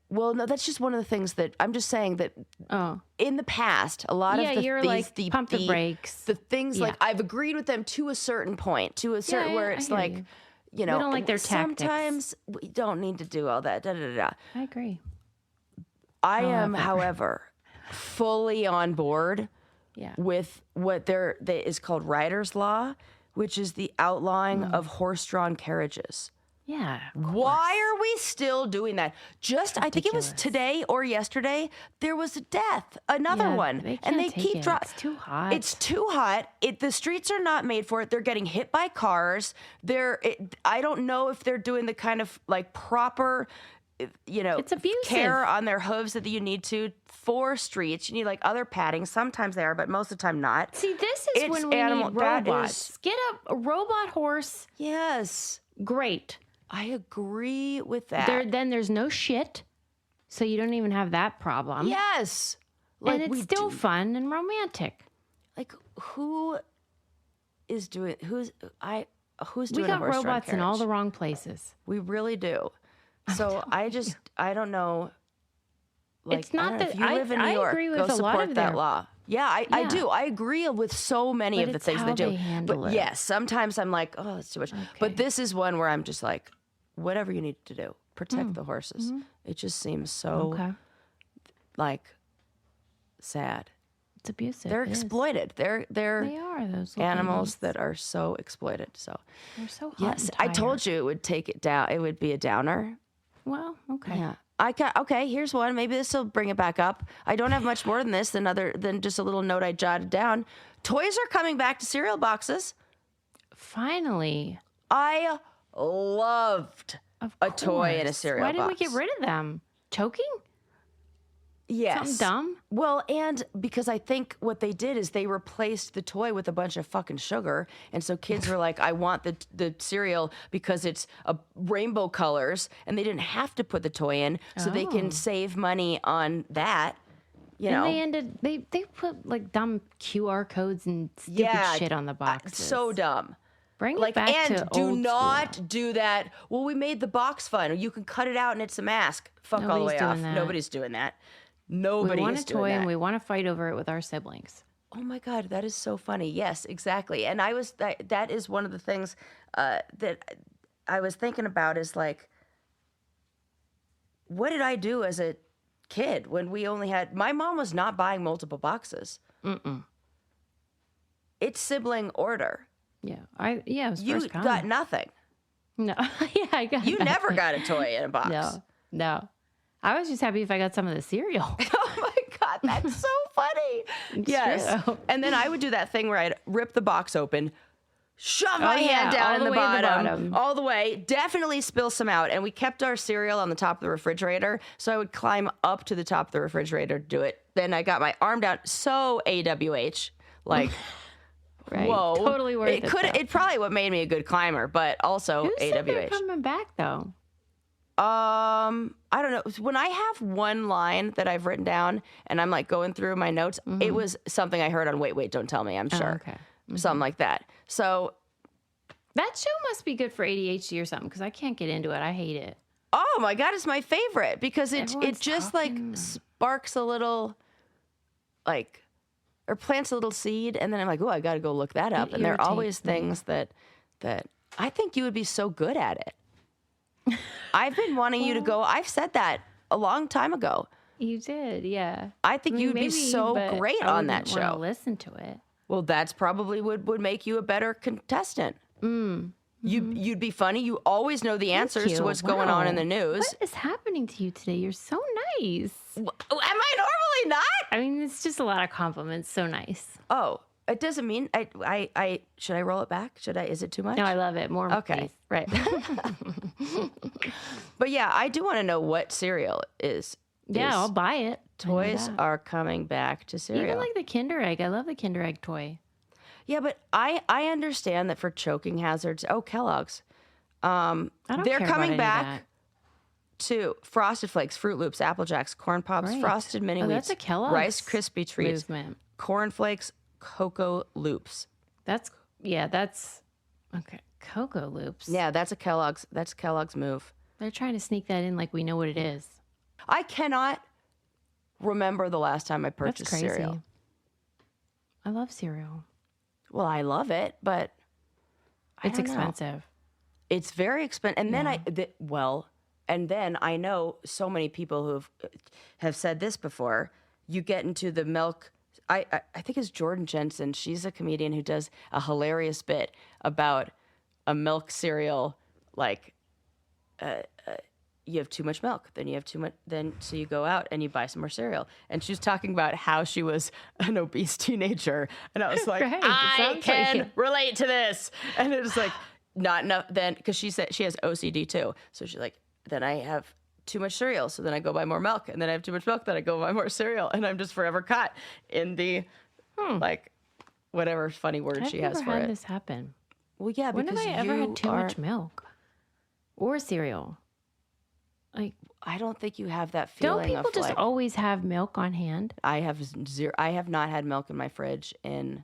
Well, no, that's just one of the things that I'm just saying that Oh. in the past, a lot of the you're these, like pump the brakes. the things like I've agreed with them to a certain point, to a certain where it's like, you know, We don't like their tactics. sometimes we don't need to do all that. Da, da, da, da. I agree. I am, however, fully on board with what there is called Rider's Law, which is the outlawing of horse-drawn carriages. Yeah. Why are we still doing that? I think it was today or yesterday, there was a death, another one. They and they can't take keep it. dropping. It's too hot. It's too hot. The streets are not made for it. They're getting hit by cars. I don't know if they're doing the kind of like proper, you know, It's abusive. care on their hooves that you need to for streets. You need like other padding. Sometimes they are, but most of the time not. See, this is It's when we animal- need that robots. is- Get a robot horse. Yes. Great. I agree with that. Then there's no shit, so you don't even have that problem. Yes. And it's still fun and romantic. Like who is doing who's doing We a got horse-drawn robots in all carriage? the wrong places. We really do. So I don't know. Like, It's not I don't know, that- if you live in New I York, agree with go a lot support of that their- law. Yeah, I do. I agree with so many But of the it's things how they do. they handle But it. yes, sometimes I'm like, oh, that's too much. But this is one where I'm just like, whatever you need to do, protect the horses. It just seems so like sad. It's abusive. They're It is. exploited. They are those little animals babies. that are so exploited. So They're so hot. yes, and I tired. told you it would take it down. It would be a downer. Well, okay. Yeah. Okay, here's one. Maybe this will bring it back up. I don't have much more than this than just a little note I jotted down. Toys are coming back to cereal boxes. Finally. I loved a toy in a cereal Why box. did we get rid of them? Choking? Yes. Something dumb? Well, and because I think what they did is they replaced the toy with a bunch of fucking sugar. And so kids were like, I want the cereal because it's rainbow colors. And they didn't have to put the toy in so they can save money on that. You know, They put like dumb QR codes and stupid shit on the boxes. So dumb. Bring it back and to do old not school. do that. Well, we made the box fun. You can cut it out and it's a mask. Fuck all the way Nobody's off. doing that. Nobody's doing that. We Nobody want is a doing toy that. and we want to fight over it with our siblings. Oh my God, that is so funny. Yes, exactly. And that is one of the things that I was thinking about is like, what did I do as a kid when we only had, my mom was not buying multiple boxes. It's sibling order. Yeah. It was You first come. got nothing. No. Yeah, I got You nothing. never got a toy in a box. No. I was just happy if I got some of the cereal. Oh my God, that's so funny. Yes. True. And then I would do that thing where I'd rip the box open, shove my hand down in the bottom, all the way, definitely spill some out. And we kept our cereal on the top of the refrigerator. So I would climb up to the top of the refrigerator to do it. Then I got my arm down. So AWH, like, right. Whoa. Totally worth it. It probably what made me a good climber, but also Who said AWH. they're coming back though? I don't know. When I have one line that I've written down and I'm like going through my notes, it was something I heard on Wait, Don't Tell Me, I'm sure. Okay. Something like that. So that show must be good for ADHD or something because I can't get into it. I hate it. oh my God, it's my favorite because it just talking. like sparks a little like or plants a little seed and then I'm like, oh, I got to go look that up. And there are always things that I think you would be so good at it. I've been wanting you to go. I've said that a long time ago. You did, yeah. I think you'd be so great on that I show. Listen to it. Well, that's probably would make you a better contestant. You'd be funny. You always know the answers to what's going on in the news. What is happening to you today? You're so nice. Am I normally not? I mean, it's just a lot of compliments. So nice. Oh, it doesn't mean I should I roll it back? Should I? Is it too much? No, I love it. More. Okay, please. right. But yeah, I do want to know what cereal is. Yeah, I'll buy it. Toys are coming back to cereal. Even like the Kinder Egg. I love the Kinder Egg toy. Yeah, but I understand that for choking hazards. Oh, Kellogg's. They're coming back to Frosted Flakes, Fruit Loops, Apple Jacks, Corn Pops, Frosted Mini Wheats, that's a Kellogg's Rice Krispie Treats, movement. Corn Flakes, Cocoa Loops. That's okay. Cocoa Loops. Yeah, that's Kellogg's move. They're trying to sneak that in like we know what it is. I cannot remember the last time I purchased That's crazy. cereal. I love cereal. Well, I love it, but It's don't know. expensive. It's very expensive. And then and then I know so many people who have said this before. You get into the milk. I think it's Jordan Jensen. She's a comedian who does a hilarious bit about a milk cereal. Like, you have too much milk, then you have too much. Then so you go out and you buy some more cereal. And she was talking about how she was an obese teenager, and I was like, Right. I can relate to this. And it was like not enough. Then because she said she has OCD too, so she's like, then I have too much cereal, so then I go buy more milk, and then I have too much milk, then I go buy more cereal, and I'm just forever caught in the like whatever funny word she has for it. I've never had this happen. Well, yeah, When because have I ever had too much milk or cereal? Like, I don't think you have that don't feeling. people of just like, always have milk on hand? I have zero. I have not had milk in my fridge in.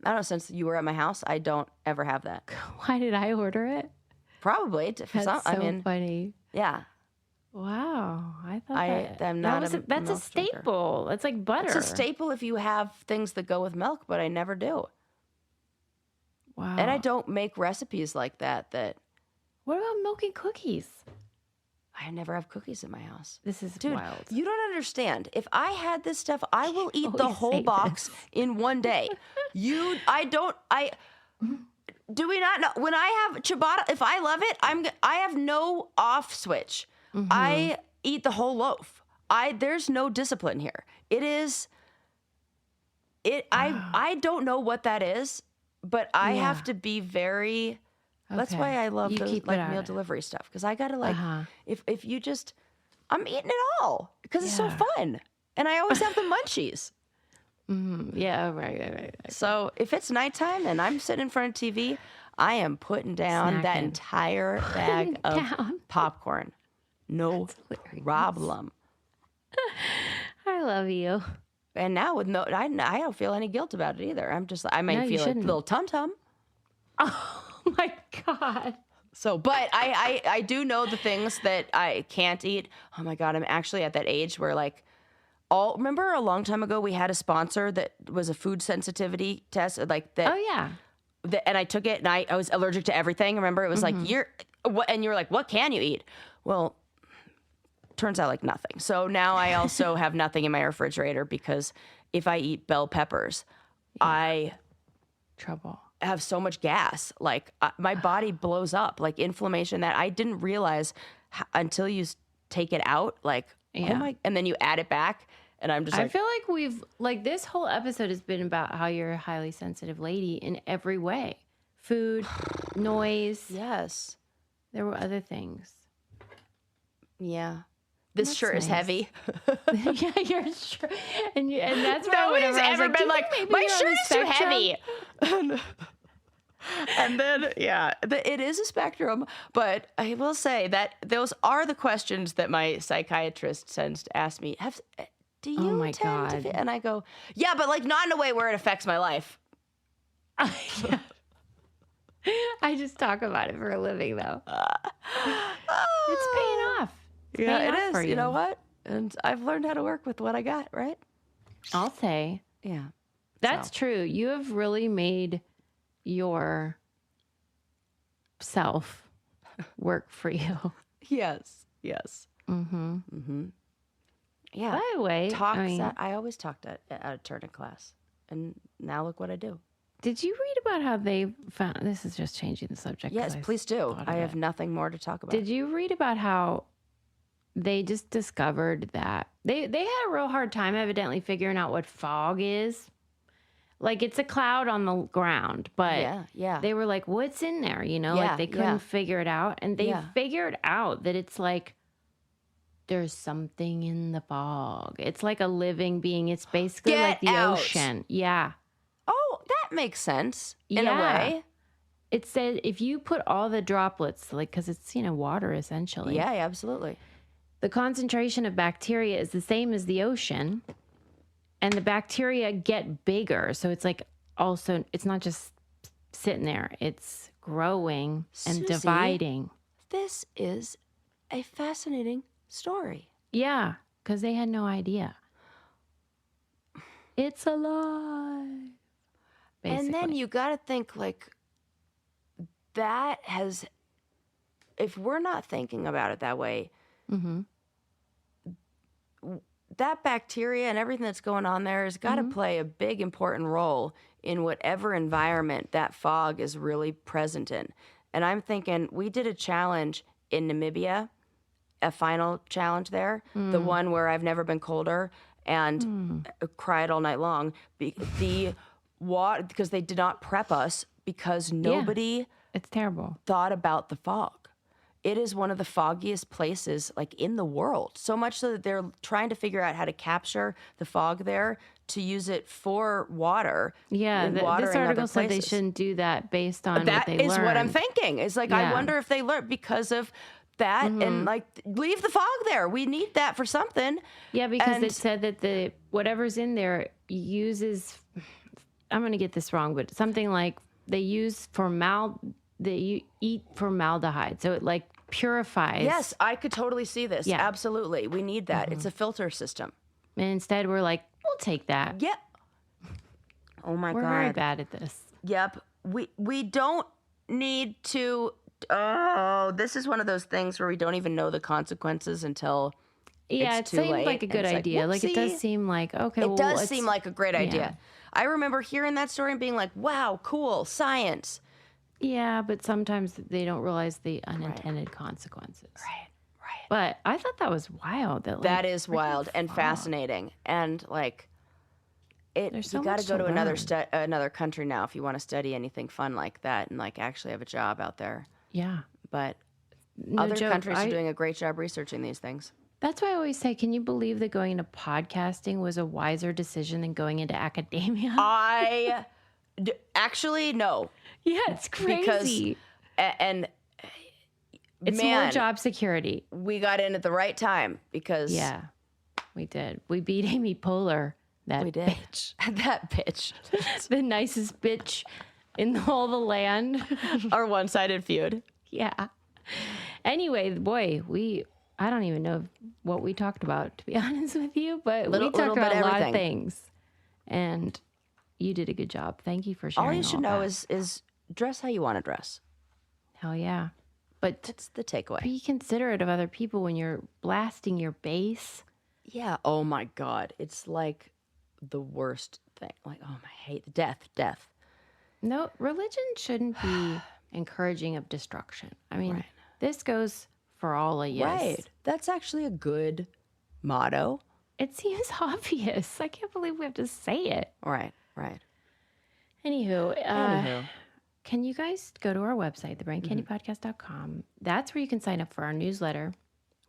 I don't know, since you were at my house. I don't ever have that. Why did I order it? Probably for some. That's so I mean, funny. yeah. Wow, I thought I'm not that's a a milk staple. It's like butter. It's a staple if you have things that go with milk, but I never do. Wow. And I don't make recipes like that. What about milking cookies? I never have cookies in my house. This is Dude, wild. you don't understand. If I had this stuff, I will eat the always whole say box in one day. Do we not know? When I have ciabatta, if I love it, I have no off switch. Mm-hmm. I eat the whole loaf. There's no discipline here. I don't know what that is, but I have to be very. That's why I love the meal delivery stuff, because I gotta if you just, I'm eating it all because it's so fun, and I always have the munchies. Yeah, right. So if it's nighttime and I'm sitting in front of TV, I am putting down that entire bag of popcorn. No problem. I love you. And now with I don't feel any guilt about it either. I might feel a little tum-tum. Oh my God. So, but I do know the things that I can't eat. Oh my God, I'm actually at that age where remember a long time ago we had a sponsor that was a food sensitivity test, like that. Oh yeah. And I took it and I was allergic to everything. Remember, it was like, you were like, what can you eat? Well, turns out like nothing. So now I also have nothing in my refrigerator because if I eat bell peppers, I have so much gas. Like my body blows up, like inflammation that I didn't realize until you take it out. Like, oh my, and then you add it back. And I'm just I feel like we've, like, this whole episode has been about how you're a highly sensitive lady in every way. Food, noise. Yes. There were other things. Yeah. This shirt is heavy. Yeah, your shirt. And that's why nobody's ever been like, my shirt is too heavy. And then, it is a spectrum. But I will say that those are the questions that my psychiatrist tends to ask me. Do you tend to? And I go, yeah, but like not in a way where it affects my life. I just talk about it for a living, though. It's paying off. It is. You know what? And I've learned how to work with what I got, right? I'll say. Yeah. That's true. You have really made your self work for you. Yes. Mm-hmm. Mm-hmm. Yeah. By the way, I always talked at a turning class. And now look what I do. Did you read about how they found... This is just changing the subject. Yes, please do. I have nothing more to talk about. Did you read about how they just discovered that... They had a real hard time, evidently, figuring out what fog is. Like, it's a cloud on the ground, but they were like, what's in there? You know, like they couldn't figure it out. And they figured out that it's like, there's something in the fog. It's like a living being. It's basically like the ocean. Yeah. Oh, that makes sense in a way. It said if you put all the droplets, like, because it's, water essentially. Yeah, absolutely. The concentration of bacteria is the same as the ocean. And the bacteria get bigger. So it's like also, it's not just sitting there. It's growing and dividing. This is a fascinating story. Yeah, because they had no idea. It's alive. Basically. And then you got to think like that has, if we're not thinking about it that way, that bacteria and everything that's going on there has got to play a big, important role in whatever environment that fog is really present in. And I'm thinking, we did a challenge in Namibia, a final challenge there, the one where I've never been colder and cried all night long. The water, because they did not prep us because nobody it's terrible. Thought about the fog. It is one of the foggiest places like in the world. So much so that they're trying to figure out how to capture the fog there to use it for water. Yeah, this article said they shouldn't do that based on what they learned. That is what I'm thinking. It's like, I wonder if they learned because of that and like leave the fog there. We need that for something. Yeah, because it said that whatever's in there uses, I'm going to get this wrong, but something like they use they eat formaldehyde. So it like purifies. Yes, I could totally see this. Yeah. Absolutely. We need that. It's a filter system. And instead we're like, we'll take that. Yep. Oh my God. We're very bad at this. Yep. We don't need to. Oh, this is one of those things where we don't even know the consequences until it's too late. It seems like a good idea. Like it does seem like, okay, it does seem like a great idea. I remember hearing that story and being like, wow, cool, science. Yeah, but sometimes they don't realize the unintended consequences. Right. But I thought that was wild. That is wild and fascinating. And like, you got to go to another country now if you want to study anything fun like that and like actually have a job out there. Yeah. But other countries are doing a great job researching these things. That's why I always say, can you believe that going into podcasting was a wiser decision than going into academia? Actually, no. Yeah, it's crazy. And it's more job security. We got in at the right time because... Yeah, we did. We beat Amy Poehler, bitch. That bitch. The nicest bitch in all the land. Our one-sided feud. Yeah. Anyway, boy, I don't even know what we talked about, to be honest with you, but we talked about a lot of things. And you did a good job. Thank you for sharing all you should know is dress how you want to dress. Hell yeah. But that's the takeaway. Be considerate of other people when you're blasting your bass. Yeah. Oh my God. It's like the worst thing. Like, oh my, hate death. No, religion shouldn't be encouraging of destruction. I mean, this goes for all of you. Right. That's actually a good motto. It seems obvious. I can't believe we have to say it. Right. Anywho. Can you guys go to our website, thebraincandypodcast.com? That's where you can sign up for our newsletter.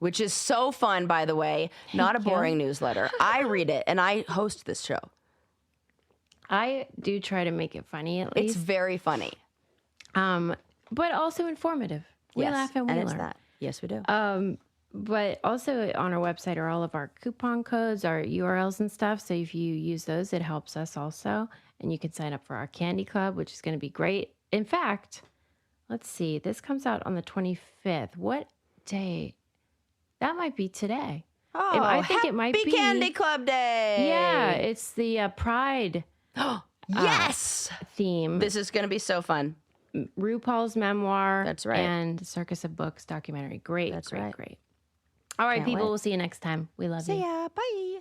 Which is so fun, by the way. Not a boring newsletter. I read it, and I host this show. I do try to make it funny, at least. It's very funny. But also informative. We laugh and we learn. That. Yes, we do. But also on our website are all of our coupon codes, our URLs and stuff. So if you use those, it helps us also. And you can sign up for our candy club, which is going to be great. In fact, let's see. This comes out on the 25th. What day? That might be today. Oh, I think it might be Candy Club Day. Yeah, it's the Pride. Yes. Theme. This is going to be so fun. RuPaul's memoir. That's right. And Circus of Books documentary. Great. That's great. right. All right, Can't people. wait. We'll see you next time. We love you. See ya. Bye.